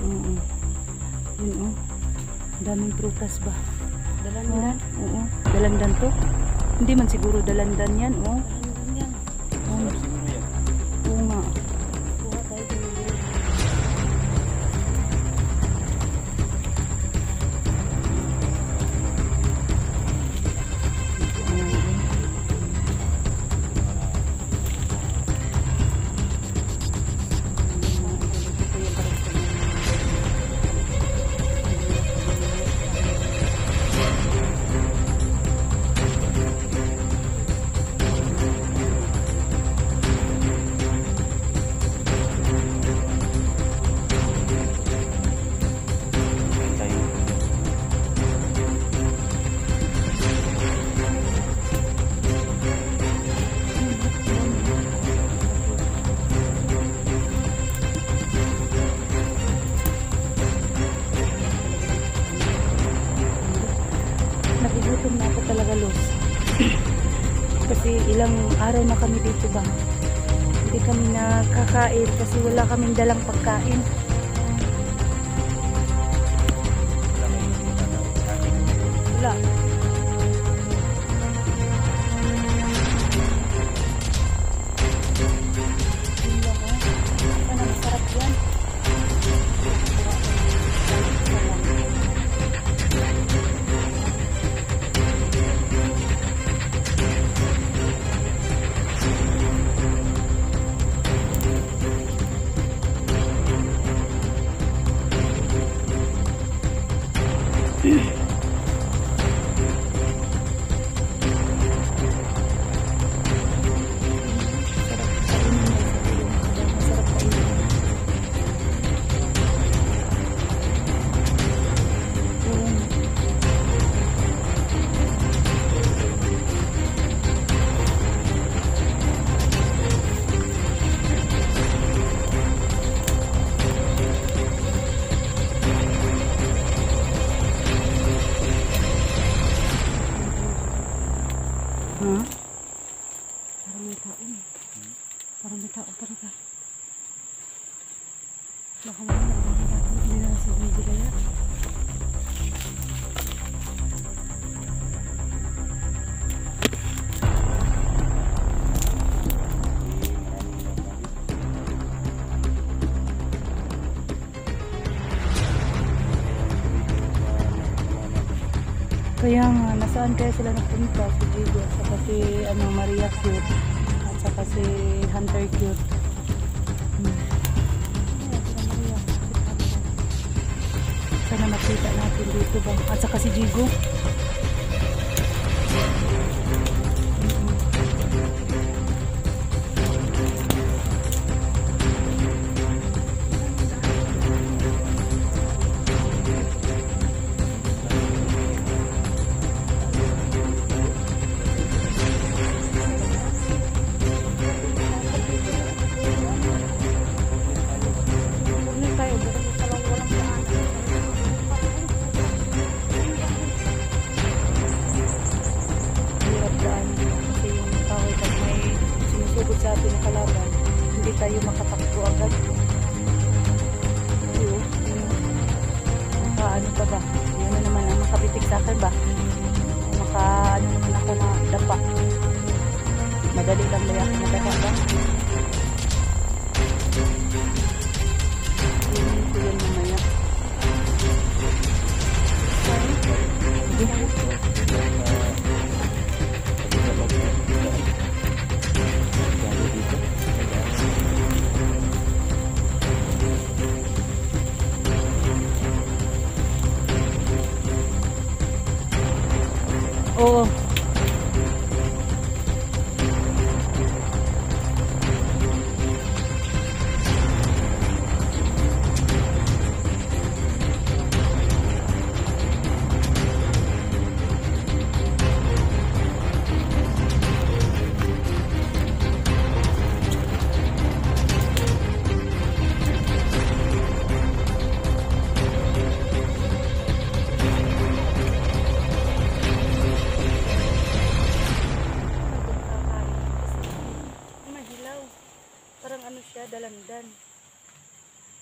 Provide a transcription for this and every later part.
Oo. Yun oh. Daming prutas ba? Dalandan? Oo. Dalandan to? Hindi man siguro dalandan yan oh. Dalandan yan. Oo. Oo nga. Kuha tayo dito. Nagugutom na ako talaga, Los. Kasi ilang araw na kami dito ba? Hindi kami nakakain kasi wala kaming dalang pagkain. Wala. Yun lang oh. Sana masarap yan. Ha? Parang may tao eh. Parang may tao talaga. Baka mamaya hindi na si Benji kaya. Kaya nga, nasaan kaya sila napunta? Si Jigo, at saka si Maria Cute, at saka si Hunter Cute. Sana makita natin dito ba? At saka si Jigo. Sa ating kalaban, hindi tayo makatakbo agad. Ano pa ba? Yun na naman ang makabitik sa akin ba? Ano naman ako na dapa. Madali lang ba ako madapa ba? Yun mamaya. Oo.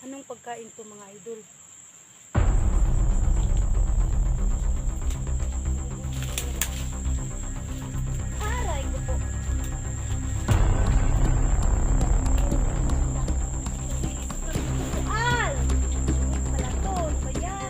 Anong pagkain to mga idol? Aray ko po. Al! Palaton, bayan.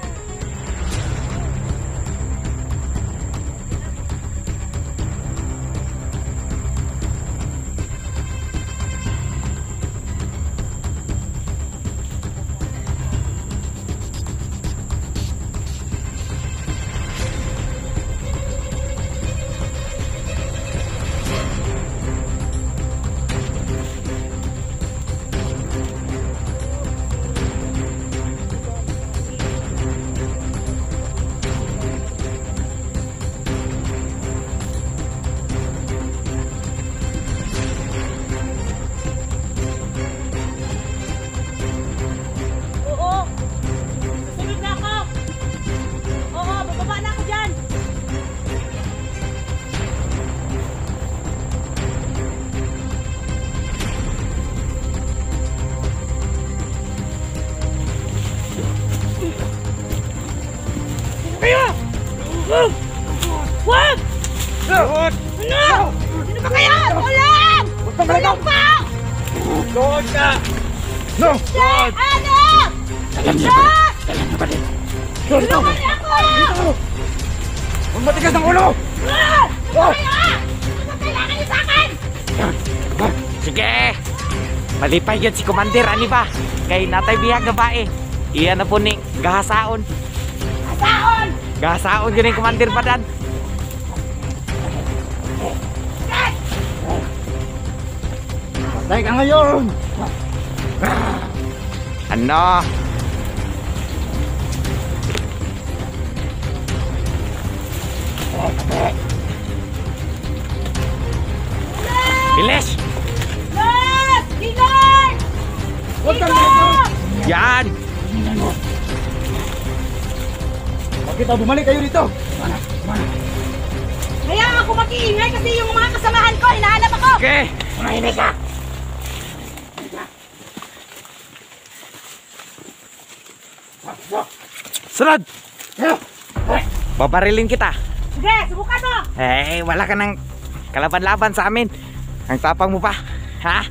Oo. Susunod na ako. Oo, bababa na ako dyan. Kaya! Wag! Wag! Lord! Ano? Sino ba kaya? Tulong! Huwag kang malagaw! Pa! Lord ka! No! Lord! Ano? Alam niya ba? Alam niya ba din? Lord! Tulungan niyo ako! Huwag matigas ang ulo! Wag! Oh! Kaya! Ano kailangan niyo sa akin? Sige! Malipay yan si Commander, ani ba? Kay natay bihag na bae. Iyan na po ni gahasaon. Asaon! Gahasaon yun yung Commander Badan. Patay ka ngayon! Ano? Bilis! Yes! Hinay! Huwag kang malagaw! Yan! Bakit bumalik kayo dito? Mana? Mana? Kaya ako mag-iingay kasi yung mga kasamahan ko, hinahanap ako! Okay! Manahimik ka! Sunod! Babarilin kita. Sige, subukan mo! Eh, wala ka ng kalaban-laban sa amin. Ang tapang mo pa. Ha?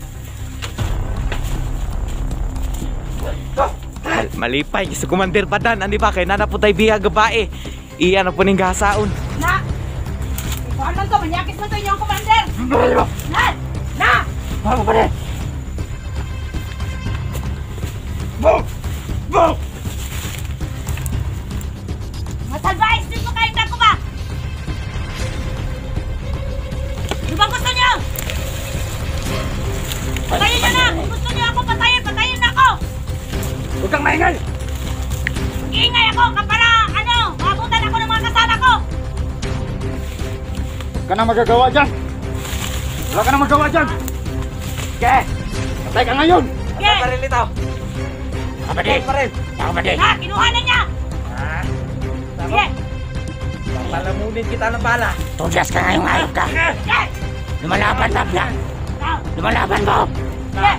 Malipay si Commander Badan, ano ba? Kay nana po tayo bihag bae. Iyan na po ning gahasaon. Na! Ikuhan man to, manyakis man to inyong commander! Na! Na! Ano pa rin? Move! Move! Masalbais din mo kahit ako ba? Ano bang gusto niyo? Patayin niyo na! Kung gusto niyo ako patayin, patayin na ako! Huwag kang maingay! Mag-iingay ako para maabutan ako ng mga kasama ko! Huwag ka na magagawa dyan! Wala ka na magawa dyan! Sige! Patay ka ngayon! Sige! Babaril ito. Kapatid! Baril. Kapatid! Na! Kinuha na niya! Ha? Sige! Palamunin kita ng bala. Tudyas ka ngayong ayok ka! Sige! Lumalaban, Tabla! Na! Lumalaban mo! Sige!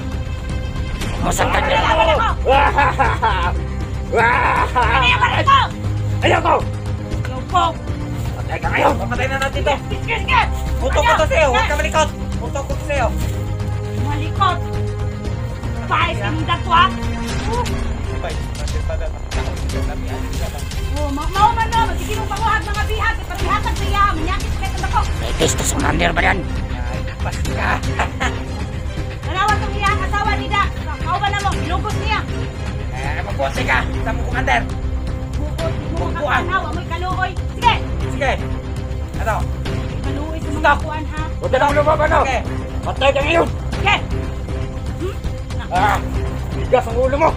Musagkan niya! Lalaban ako! Ano yung baril ko? Ayaw ko! Yung po! Patay ka ngayon! Papatay na natin to. Sige! Sige! Utok ko to sa'yo. Huwag ka malikot. Utok ko to sa'yo. Malikot! Bahis ka mong dagwa! Oh, mauman no! Magiging mong panguhag mga bihag! Ipatihatag sa iya! Manyakit sa kayo ko! May testo sa Commander ba yan? Basta. Nalawan tong iyang asawa ni Da! Kauban na mo! Ilugos niya! Magbuti ka. Sa mo Commander. Bukod! Mo kakanaw! Amoy kaluoy! Sige! Sige. Ano? Kaluoy sa mga Stop! kuwan ha! Huwag ka na lumaban, no? Sige. Patay ka ngayon! Sige! Bigas ang ulo mo!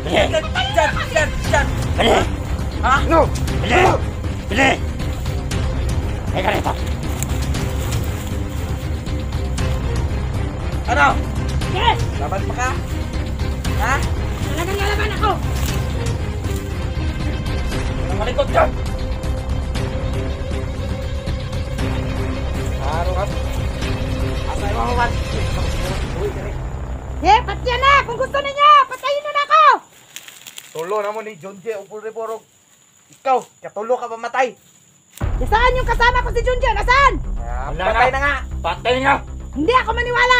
Bili! Diyan. Bili! Ha? No! Bili! Bili! Teka rito! Ano? Sige! Laban pa ka? Ha? Talagang lalaban ako! Ang malikot dyan! Araw ka. Asay mo man. Eh, patyan na! Kung gusto niya! Patayin na na! naman ni John J. Upuro-puro. Ikaw, katulo ka ba matay? Saan yung kasama ko si Junjun? Nasaan? Patay na nga. Patay nga! Hindi ako maniwala!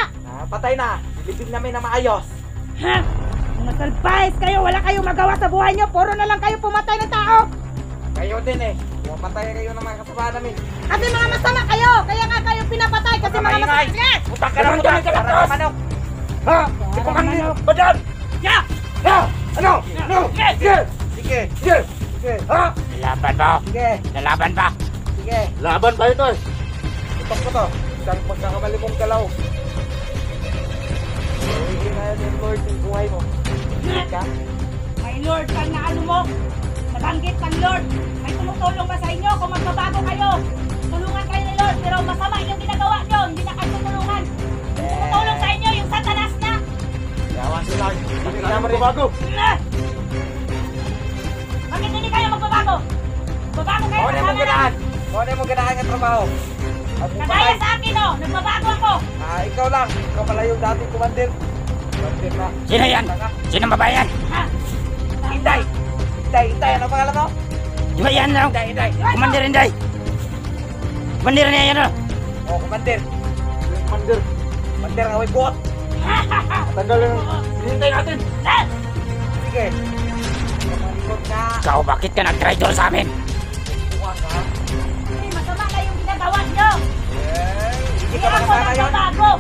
Patay na. Silipin namin na maayos. Ha? Mga salbahis kayo! Wala kayong magawa sa buhay nyo! Puro na lang kayo pumatay ng tao! Kayo din eh. Pumatay kayo ng mga kasama namin. Kasi mga masama kayo! Kaya nga kayo pinapatay! Kasi mga masama kayo! Putak ka na putak! Para na manok! Ha? Si Commander Badan! Ya! Ha? Ano? Ano? Sige! Sige! Sige! Sige! Ha? Lalaban ba? Sige! Lalaban ba? Sige! Laban ba ito? Putok ko to. Isang pagkakamali mong galaw. Hindi na yung Lord yung buhay mo. Ka? May Lord kang na ano mo! Nabanggit ng Lord! May tumutulong ba sa inyo kung magbabago kayo? Tulungan kayo ni Lord pero masama yung ginagawa nyo! Hindi na kayo tutulungan! Yung tumutulong sa inyo yung satanas na! Yawan sila. Hindi na magbabago. Bakit hindi kayo magbabago? Magbabago kayo Kung ano mo ganaan? Kung ano mo ganaan ang trabaho? Kagaya sa akin oh! Nagbabago ako! Ikaw lang. Ikaw pala yung dating commander. Commander na. Sino yan? Sino ang babae yan? Ha? Inday! Inday! Inday! Ano pangalan mo? Di ba yan lang? Inday! Inday! Commander Inday! Commander niya yan, ano? Oh, commander! Commander! Commander, away buot! Tanggal lang! Hinintay natin! Sige! Kumalikot ka! Ikaw, bakit ka nag-traitor sa amin? Buwan ka! Hindi, masama na yung ginagawa nyo! Hindi Hindi ka ako makasana yun! magbabago!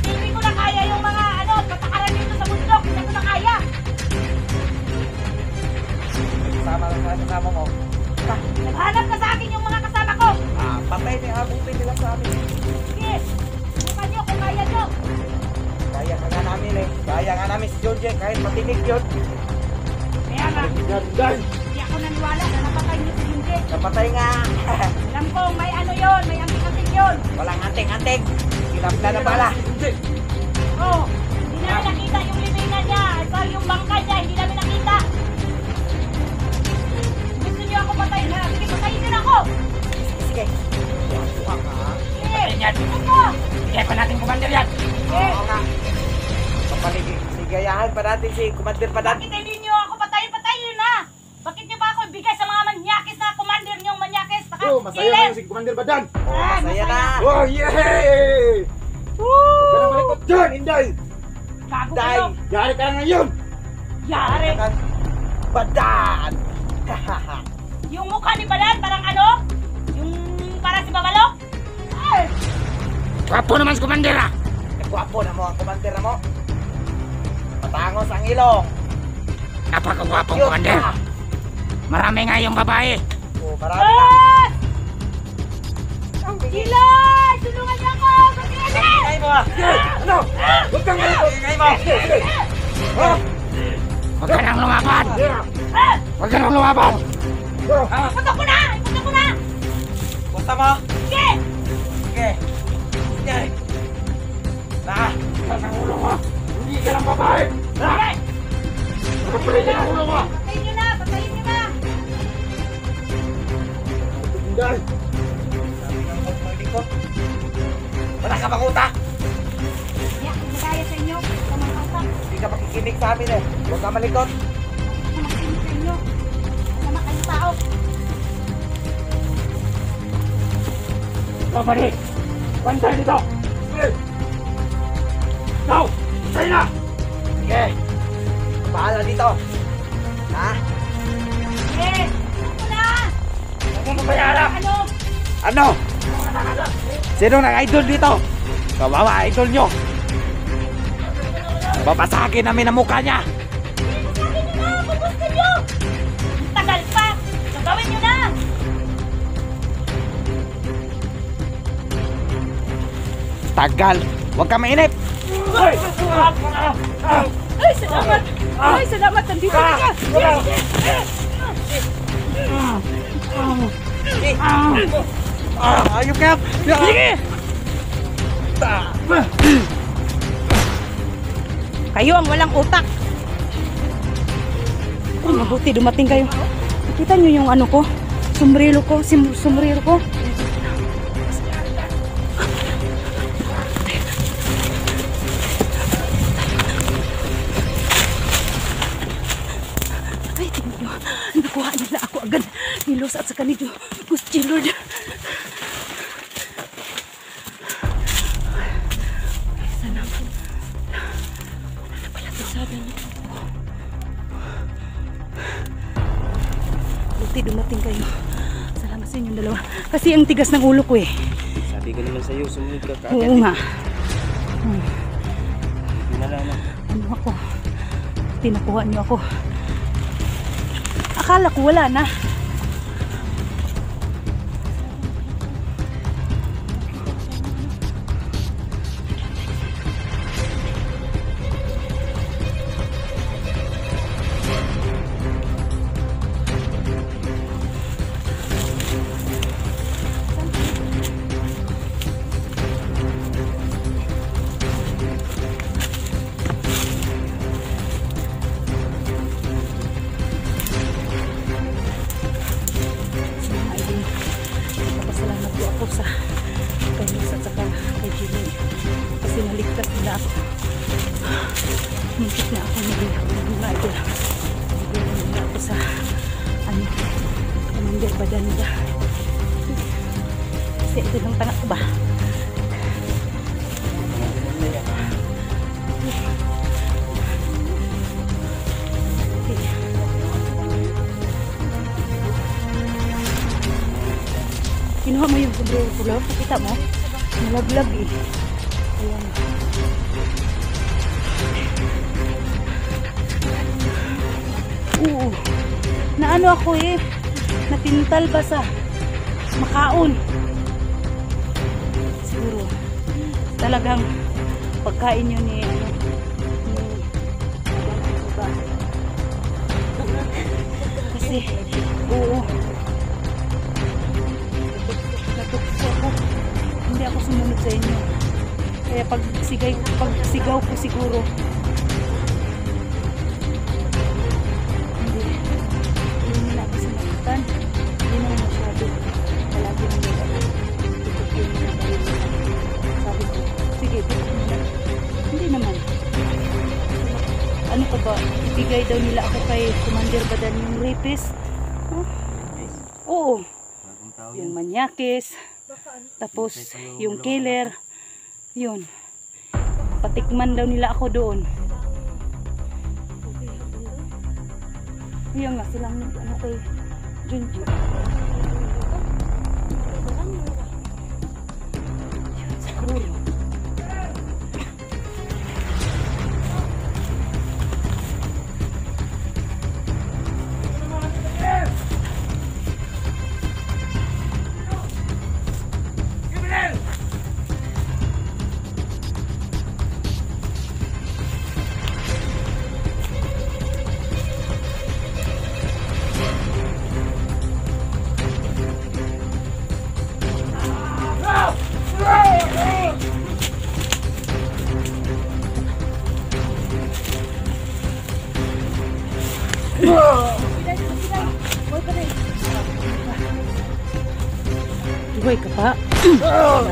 Hindi ko na kaya yung mga ano, patakaran dito sa bundok! Hindi ko na kaya! Kasama lang sa kasama mo. Naghanap ka sa akin yung mga kasama ko! Patay na yung abutin nila sa amin. Sige! Subukan nyo kung kaya nyo! Kaya ka nga namin eh. Kaya nga namin si John J. Kahit matinig yun. Kaya nga, hindi ako naniwala na napatay niyo si Hindi. Napatay nga. Alam kong may ano yun, may anting-anting yun! Walang anting-anting. Kinapla na pala. Oh, hindi namin nakita yung libingan niya. Ito yung bangka niya, hindi namin nakita. Gusto niyo ako patayin ha? Sige, patayin niyo na ako. Sige. Buwan ka. Sige, Patayin yan. ako. Bigyan pa natin commander yan. Oo nga. Ligayahan pa natin si Commander Padan. Bakit hindi niyo ako patayin? Patayin niyo na. Bakit niyo ba ako ibigay sa mga manyakis na commander niyong manyakis? Masaya na si Commander Badan. Masaya na. Oh, yay! Huwag ka na malikot dyan, Inday. Gago Inday, kayo. yari ka na ngayon. Yari. Badan. Yung mukha ni Balan, parang ano? Yung para si Babalo? Ay! Gwapo naman si commander ah. Gwapo na mo ang commander na mo. Patangos ang ilong. Napakagwapong Cute commander. ka. Marami nga yung babae. Marami na. Ah! Sila! Tulungan niyo ako! Mag-iinit! Ingay mo ah. Ano? Huwag kang malikot. Ingay mo. Huwag ka nang lumaban. Ah! Huwag ka nang lumaban. Ipunta ko na! Ipunta ko na! Basta mo. Sige! Sige. Sige. Na. Sa ulo mo. Hindi ka lang babae. Sige! Pagpalitin ang ulo mo. Patayin niyo na! Patayin niyo na! Inday. Sabi ng pagmalikot. Wala ka bang utak? Kaya, hindi kaya sa inyo. Kamang-kamang. Hindi ka makikinig sa amin eh. Huwag ka malikot. Kamang-kamang sa inyo. Sama kayong tao. Babalik. Bantay dito. Ikaw. Sa'yo na. Sige. Bahala dito. Ha? Sige! Ako na! Huwag mo bayaran. Ano? Ano? Sino nag-idol dito? Kawawa, idol nyo. Babasagin namin ang mukha niya. Sabi niyo na! Pupusta niyo! Ang tagal pa! So gawin niyo na! Tagal. Huwag ka mainip. Ay, salamat! Ay, salamat! Nandito ka! Ayok ka. Sige. Kayo ang walang utak! Ay, mabuti dumating kayo. Nakita niyo yung ano ko? Sombrero ko? Sombrero ko? agad nilos at sa kanidyo. Gusti Lord. Sana. Ano pala ito sabi niyo? Buti dumating kayo. Salamat sa inyong dalawa. Kasi ang tigas ng ulo ko eh. Sabi ko naman sa'yo, sumunod ka kaagad. Oo nga. Hindi na lang. Ano ako? Tinakuha niyo ako. Akala ko wala na. Napasalamat po ako sa kay Miss at saka kay Jimmy kasi naligtas nila ako. Mintik na ako mga idol. Nagbilang nila ako sa Commander Badan nila. Kasi ito lang tanak ko ba? Kinuha mo yung sombrero ko lang. Pakita mo. Malaglag eh. Ayan. Oo. Naano ako eh. Natintal ba sa makaon. Siguro. Talagang pagkain yun ni kasi oo. Natukso ako. Hindi ako sumunod sa inyo. Kaya pagsigaw ko siguro. Hindi na ako sinakutan. Hindi naman masyado. Palagi nang gano'n. Tutok yun na dahil sabi ko, sige, tutok mo na. Hindi naman. Ano ka ba? Ibigay daw nila ako kay Commander Badan yung rapist. Huh? Oo. Yung manyakis. Tapos yung killer. Yun. Patikman daw nila ako doon. Yung nga silang ano kay Junju. Yun, siguro. Buhay ka pa. Kinuha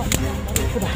nila ang baril ko ba?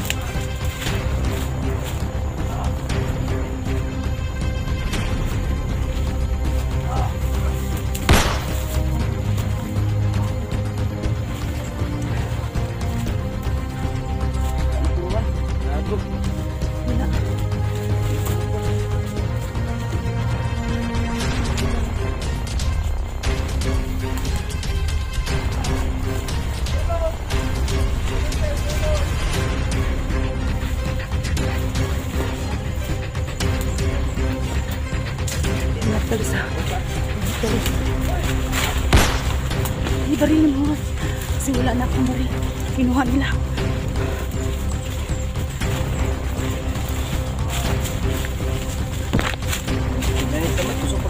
Hindi baril mo. Kasi wala na akong baril. Kinuha nila.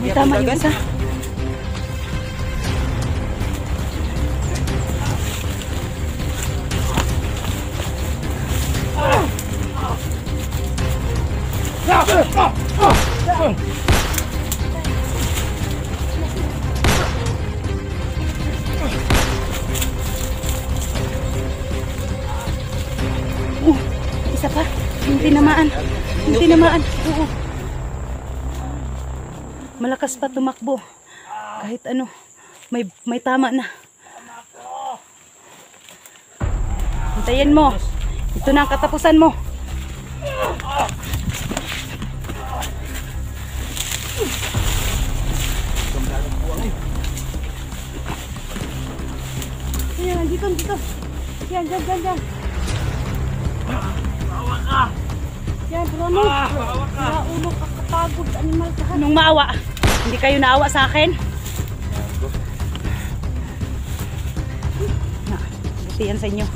May tama yung isa. Isa pa. Yung tinamaan. Yung tinamaan. Oo. Malakas pa tumakbo. Kahit ano, may tama na. Hintayin mo. Ito na ang katapusan mo. Ayan, dito. Yan, dyan. Yan, Bruno. Naulo ka kapagod, animal ka. Anong maawa? Hindi kayo naawa sa akin? Buti yan sa inyo.